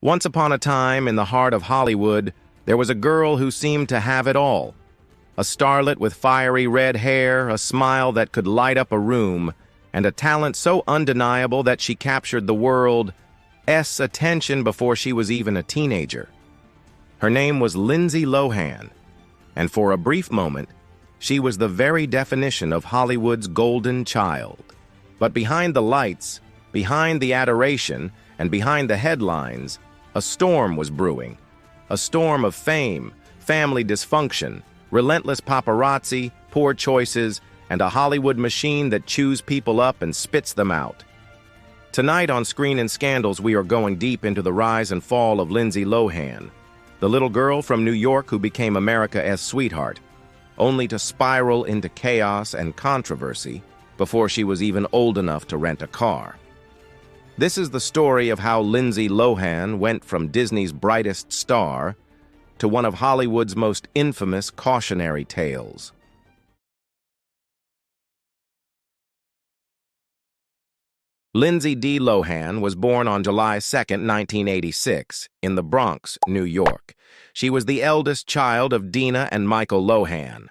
Once upon a time, in the heart of Hollywood, there was a girl who seemed to have it all. A starlet with fiery red hair, a smile that could light up a room, and a talent so undeniable that she captured the world's attention before she was even a teenager. Her name was Lindsay Lohan, and for a brief moment, she was the very definition of Hollywood's golden child. But behind the lights, behind the adoration, and behind the headlines, a storm was brewing. A storm of fame, family dysfunction, relentless paparazzi, poor choices, and a Hollywood machine that chews people up and spits them out. Tonight on Screen and Scandals, we are going deep into the rise and fall of Lindsay Lohan, the little girl from New York who became America's sweetheart, only to spiral into chaos and controversy before she was even old enough to rent a car. This is the story of how Lindsay Lohan went from Disney's brightest star to one of Hollywood's most infamous cautionary tales. Lindsay D. Lohan was born on July 2, 1986, in the Bronx, New York. She was the eldest child of Dina and Michael Lohan.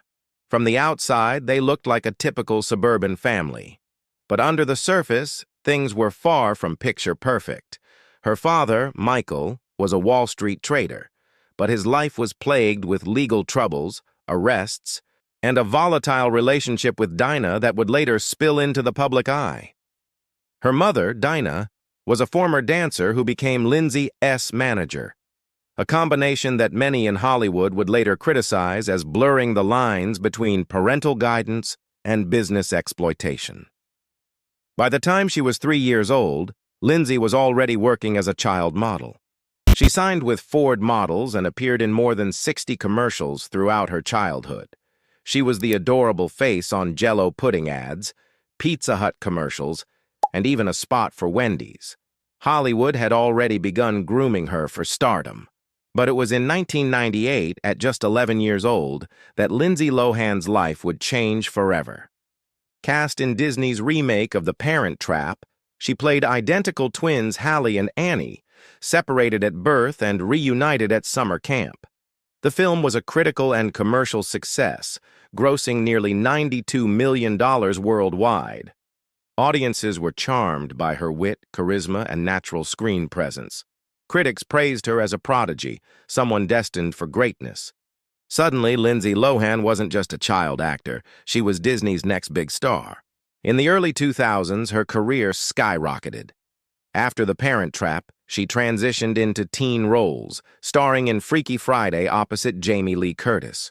From the outside, they looked like a typical suburban family. But under the surface, things were far from picture perfect. Her father, Michael, was a Wall Street trader, but his life was plagued with legal troubles, arrests, and a volatile relationship with Dinah that would later spill into the public eye. Her mother, Dinah, was a former dancer who became Lindsay's manager, a combination that many in Hollywood would later criticize as blurring the lines between parental guidance and business exploitation. By the time she was 3 years old, Lindsay was already working as a child model. She signed with Ford Models and appeared in more than 60 commercials throughout her childhood. She was the adorable face on Jell-O pudding ads, Pizza Hut commercials, and even a spot for Wendy's. Hollywood had already begun grooming her for stardom. But it was in 1998, at just 11 years old, that Lindsay Lohan's life would change forever. Cast in Disney's remake of The Parent Trap, she played identical twins Hallie and Annie, separated at birth and reunited at summer camp. The film was a critical and commercial success, grossing nearly $92 million worldwide. Audiences were charmed by her wit, charisma, and natural screen presence. Critics praised her as a prodigy, someone destined for greatness. Suddenly, Lindsay Lohan wasn't just a child actor, she was Disney's next big star. In the early 2000s, her career skyrocketed. After The Parent Trap, she transitioned into teen roles, starring in Freaky Friday opposite Jamie Lee Curtis.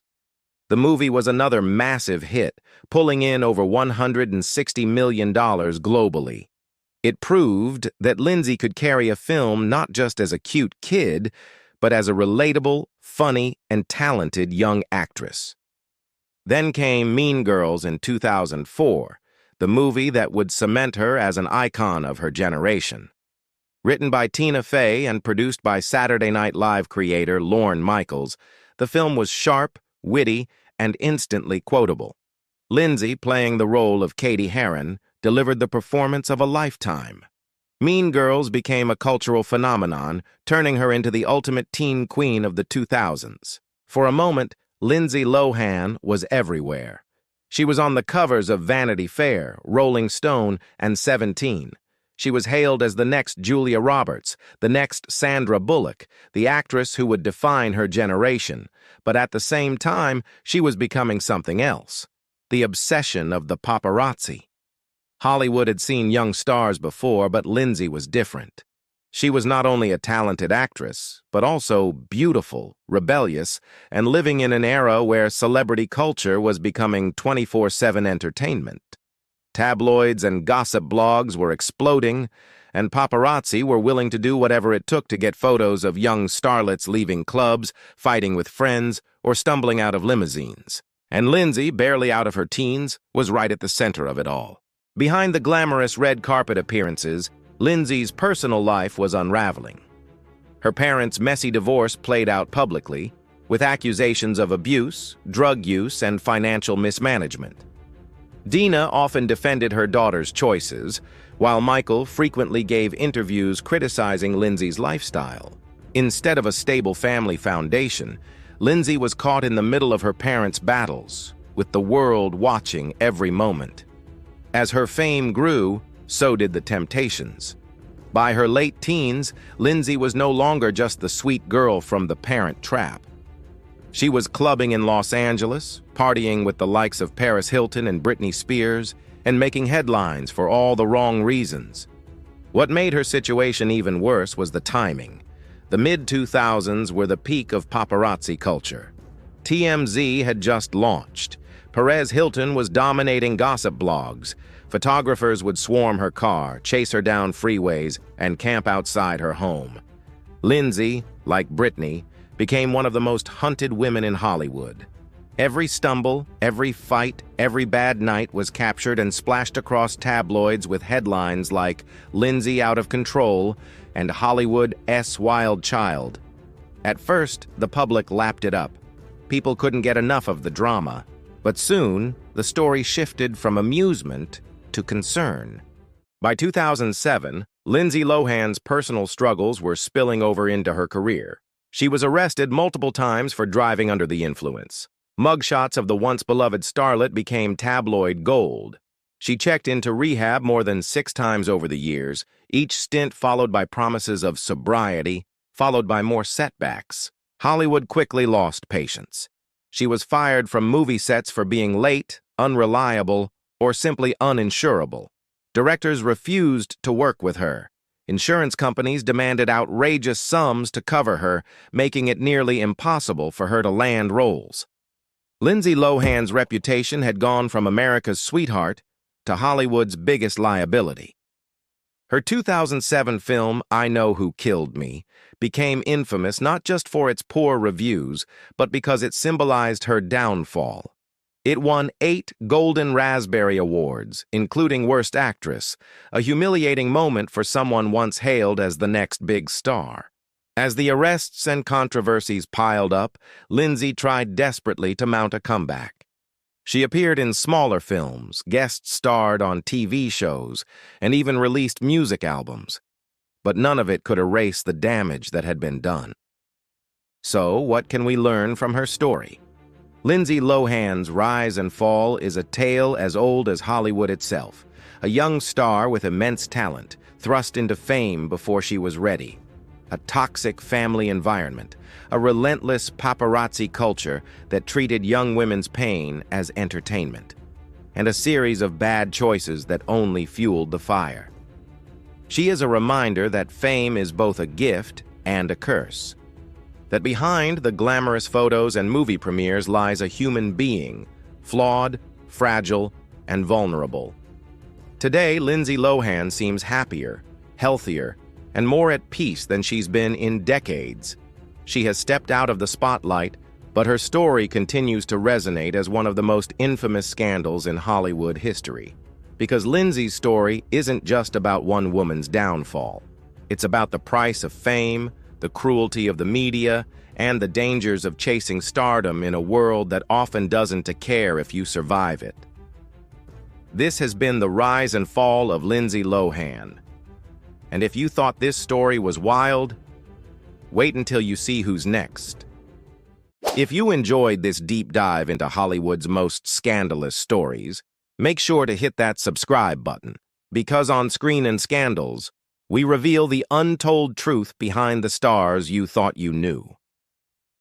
The movie was another massive hit, pulling in over $160 million globally. It proved that Lindsay could carry a film not just as a cute kid, but as a relatable, funny, and talented young actress. Then came Mean Girls in 2004, the movie that would cement her as an icon of her generation. Written by Tina Fey and produced by Saturday Night Live creator Lorne Michaels, the film was sharp, witty, and instantly quotable. Lindsay, playing the role of Katie Heron, delivered the performance of a lifetime. Mean Girls became a cultural phenomenon, turning her into the ultimate teen queen of the 2000s. For a moment, Lindsay Lohan was everywhere. She was on the covers of Vanity Fair, Rolling Stone, and 17. She was hailed as the next Julia Roberts, the next Sandra Bullock, the actress who would define her generation. But at the same time, she was becoming something else: the obsession of the paparazzi. Hollywood had seen young stars before, but Lindsay was different. She was not only a talented actress, but also beautiful, rebellious, and living in an era where celebrity culture was becoming 24/7 entertainment. Tabloids and gossip blogs were exploding, and paparazzi were willing to do whatever it took to get photos of young starlets leaving clubs, fighting with friends, or stumbling out of limousines. And Lindsay, barely out of her teens, was right at the center of it all. Behind the glamorous red carpet appearances, Lindsay's personal life was unraveling. Her parents' messy divorce played out publicly, with accusations of abuse, drug use, and financial mismanagement. Dina often defended her daughter's choices, while Michael frequently gave interviews criticizing Lindsay's lifestyle. Instead of a stable family foundation, Lindsay was caught in the middle of her parents' battles, with the world watching every moment. As her fame grew, so did the temptations. By her late teens, Lindsay was no longer just the sweet girl from The Parent Trap. She was clubbing in Los Angeles, partying with the likes of Paris Hilton and Britney Spears, and making headlines for all the wrong reasons. What made her situation even worse was the timing. The mid-2000s were the peak of paparazzi culture. TMZ had just launched. Perez Hilton was dominating gossip blogs. Photographers would swarm her car, chase her down freeways, and camp outside her home. Lindsay, like Britney, became one of the most hunted women in Hollywood. Every stumble, every fight, every bad night was captured and splashed across tabloids with headlines like "Lindsay Out of Control" and "Hollywood's Wild Child." At first, the public lapped it up. People couldn't get enough of the drama. But soon, the story shifted from amusement to concern. By 2007, Lindsay Lohan's personal struggles were spilling over into her career. She was arrested multiple times for driving under the influence. Mugshots of the once-beloved starlet became tabloid gold. She checked into rehab more than 6 times over the years, each stint followed by promises of sobriety, followed by more setbacks. Hollywood quickly lost patience. She was fired from movie sets for being late, unreliable, or simply uninsurable. Directors refused to work with her. Insurance companies demanded outrageous sums to cover her, making it nearly impossible for her to land roles. Lindsay Lohan's reputation had gone from America's sweetheart to Hollywood's biggest liability. Her 2007 film, I Know Who Killed Me, became infamous not just for its poor reviews, but because it symbolized her downfall. It won 8 Golden Raspberry Awards, including Worst Actress, a humiliating moment for someone once hailed as the next big star. As the arrests and controversies piled up, Lindsay tried desperately to mount a comeback. She appeared in smaller films, guest-starred on TV shows, and even released music albums. But none of it could erase the damage that had been done. So, what can we learn from her story? Lindsay Lohan's rise and fall is a tale as old as Hollywood itself. A young star with immense talent, thrust into fame before she was ready. A toxic family environment, a relentless paparazzi culture that treated young women's pain as entertainment, and a series of bad choices that only fueled the fire. She is a reminder that fame is both a gift and a curse. That behind the glamorous photos and movie premieres lies a human being, flawed, fragile, and vulnerable. Today, Lindsay Lohan seems happier, healthier, and more at peace than she's been in decades. She has stepped out of the spotlight, but her story continues to resonate as one of the most infamous scandals in Hollywood history. Because Lindsay's story isn't just about one woman's downfall. It's about the price of fame, the cruelty of the media, and the dangers of chasing stardom in a world that often doesn't care if you survive it. This has been the rise and fall of Lindsay Lohan. And if you thought this story was wild, wait until you see who's next. If you enjoyed this deep dive into Hollywood's most scandalous stories, make sure to hit that subscribe button, because on Screen and Scandals, we reveal the untold truth behind the stars you thought you knew.